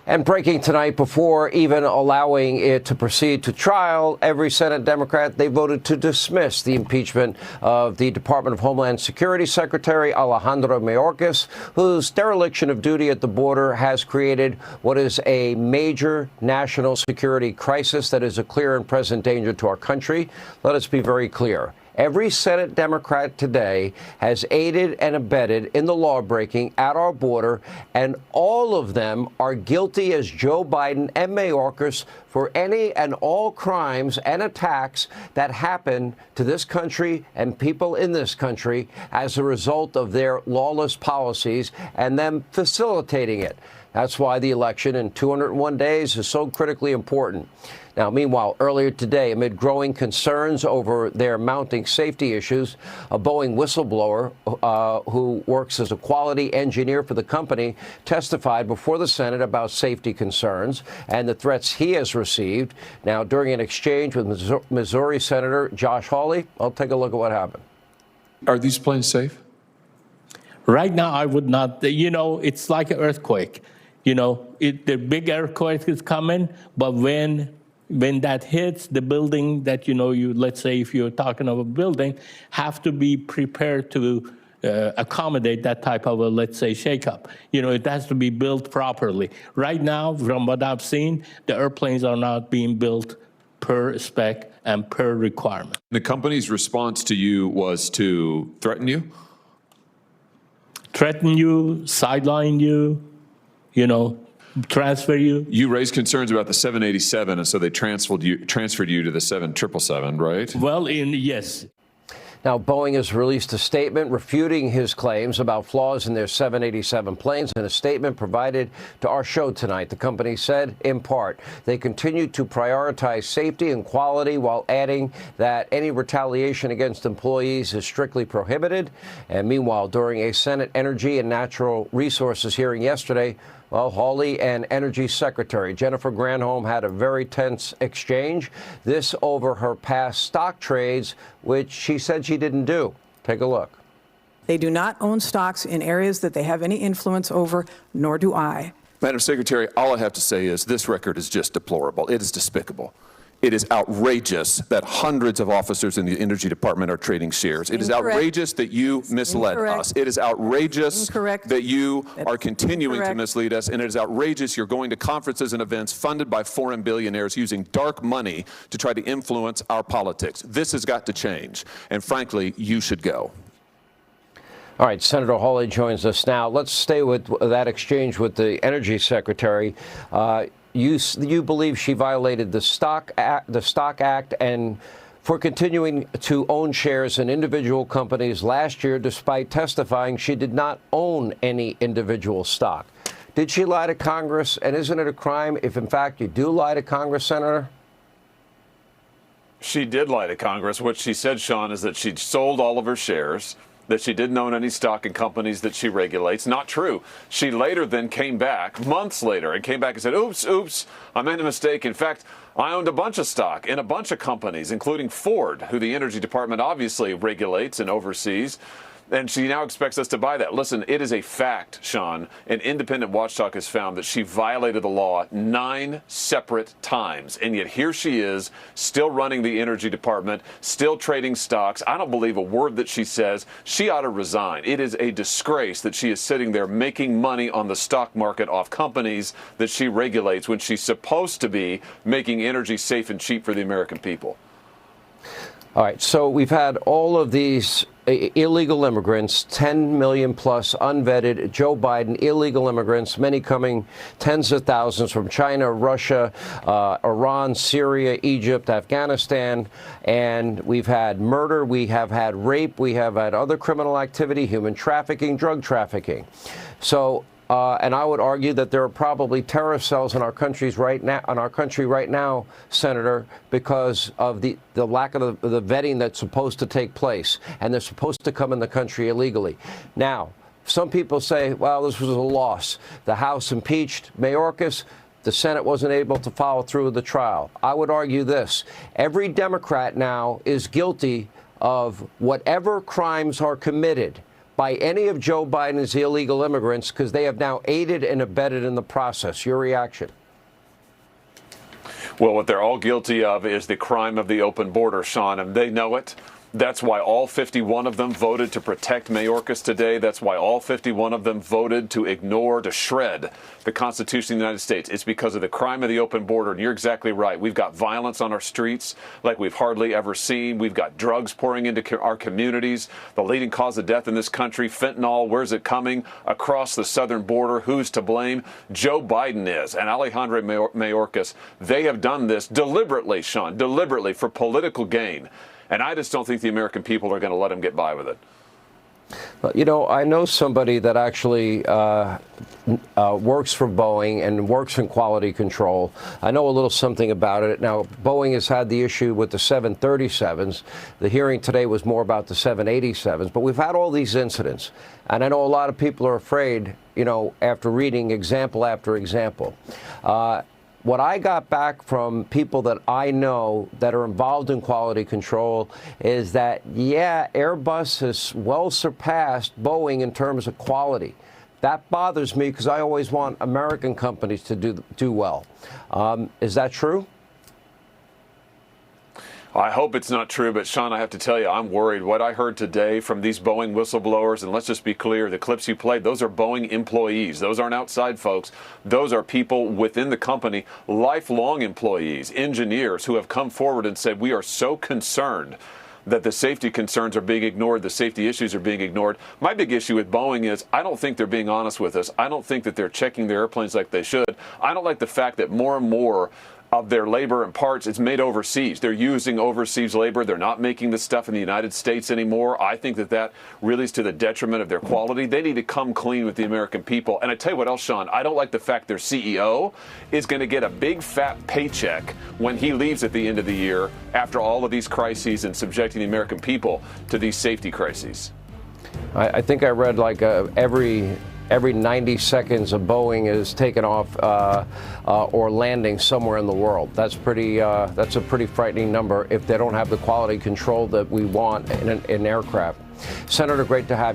And breaking tonight, before even allowing it to proceed to trial, every Senate Democrat, they voted to dismiss the impeachment of the Department of Homeland Security Secretary Alejandro Mayorkas, whose dereliction of duty at the border has created what is a major national security crisis that is a clear and present danger to our country. Let us be very clear. Every Senate Democrat today has aided and abetted in the lawbreaking at our border, and all of them are guilty as Joe Biden and Mayorkas for any and all crimes and attacks that happen to this country and people in this country as a result of their lawless policies and them facilitating it. That's why the election in 201 days is so critically important. Now, meanwhile, earlier today, amid growing concerns over their mounting safety issues, a Boeing whistleblower who works as a quality engineer for the company testified before the Senate about safety concerns and the threats he has received. Now, during an exchange with Missouri Senator Josh Hawley, I'll take a look at what happened. Are these planes safe? Right now, I would not. It's like an earthquake. The big earthquake is coming, but when that hits the building that, let's say if you're talking of a building, have to be prepared to accommodate that type of a, let's say, shakeup. It has to be built properly. Right now, from what I've seen, the airplanes are not being built per spec and per requirement. The company's response to you was to threaten you? Threaten you, sideline you, transfer you. You raised concerns about the 787, and so they transferred you to the 777, right? Well, yes. Now, Boeing has released a statement refuting his claims about flaws in their 787 planes. In a statement provided to our show tonight, the company said, in part, they continue to prioritize safety and quality while adding that any retaliation against employees is strictly prohibited. And meanwhile, during a Senate Energy and Natural Resources hearing yesterday, Hawley and Energy Secretary Jennifer Granholm had a very tense exchange. This over her past stock trades, which she said she didn't do. Take a look. They do not own stocks in areas that they have any influence over, nor do I. Madam Secretary, all I have to say is this record is just deplorable. It is despicable. It is outrageous that hundreds of officers in the Energy Department are trading shares. It is outrageous that you misled us. It is outrageous that you are continuing to mislead us. And it is outrageous you're going to conferences and events funded by foreign billionaires using dark money to try to influence our politics. This has got to change. And frankly, you should go. All right, Senator Hawley joins us now. Let's stay with that exchange with the Energy Secretary. You believe she violated the Stock Act, and for continuing to own shares in individual companies last year, despite testifying she did not own any individual stock. Did she lie to Congress? And isn't it a crime if, in fact, you do lie to Congress, Senator? She did lie to Congress. What she said, Sean, is that she'd sold all of her shares, that she didn't own any stock in companies that she regulates. Not true. She later then came back, months later, and came back and said, oops, I made a mistake. In fact, I owned a bunch of stock in a bunch of companies, including Ford, who the Energy Department obviously regulates and oversees. And she now expects us to buy that. Listen, it is a fact, Sean. An independent watchdog has found that she violated the law 9 separate times. And yet here she is, still running the Energy Department, still trading stocks. I don't believe a word that she says. She ought to resign. It is a disgrace that she is sitting there making money on the stock market off companies that she regulates when she's supposed to be making energy safe and cheap for the American people. All right, so we've had all of these illegal immigrants, 10 million plus unvetted, Joe Biden, illegal immigrants, many coming, tens of thousands from China, Russia, Iran, Syria, Egypt, Afghanistan, and we've had murder, we have had rape, we have had other criminal activity, human trafficking, drug trafficking. So and I would argue that there are probably terrorist cells in our countries right now, Senator, because of the lack of the vetting that's supposed to take place, and they're supposed to come in the country illegally. Now, some people say, well, this was a loss. The House impeached Mayorkas. The Senate wasn't able to follow through with the trial. I would argue this. Every Democrat now is guilty of whatever crimes are committed by any of Joe Biden's illegal immigrants because they have now aided and abetted in the process. Your reaction? Well, what they're all guilty of is the crime of the open border, Sean, and they know it. That's why all 51 of them voted to protect Mayorkas today. That's why all 51 of them voted to ignore, to shred the Constitution of the United States. It's because of the crime of the open border. And you're exactly right. We've got violence on our streets like we've hardly ever seen. We've got drugs pouring into our communities. The leading cause of death in this country, fentanyl, where's it coming? Across the southern border, who's to blame? Joe Biden is, and Alejandro Mayorkas. They have done this deliberately, Sean, deliberately for political gain. And I just don't think the American people are going to let him get by with it. You know, I know somebody that actually works for Boeing and works in quality control. I know a little something about it. Now, Boeing has had the issue with the 737s. The hearing today was more about the 787s. But we've had all these incidents. And I know a lot of people are afraid, you know, after reading example after example. What I got back from people that I know that are involved in quality control is that, yeah, Airbus has well surpassed Boeing in terms of quality. That bothers me because I always want American companies to do well. Is that true? I hope it's not true, but Sean, I have to tell you, I'm worried. What I heard today from these Boeing whistleblowers, and let's just be clear, the clips you played, those are Boeing employees. Those aren't outside folks. Those are people within the company, lifelong employees, engineers who have come forward and said, we are so concerned that the safety concerns are being ignored, the safety issues are being ignored. My big issue with Boeing is I don't think they're being honest with us. I don't think that they're checking their airplanes like they should. I don't like the fact that more and more of their labor and parts is made overseas. They're using overseas labor. They're not making the stuff in the United States anymore. I think that that really is to the detriment of their quality. They need to come clean with the American people. And I tell you what else, Sean, I don't like the fact their CEO is going to get a big fat paycheck when he leaves at the end of the year after all of these crises and subjecting the American people to these safety crises. I think I read like every 90 seconds a Boeing is taken off or landing somewhere in the world. That's a pretty frightening number if they don't have the quality control that we want in an aircraft. Senator, great to have you.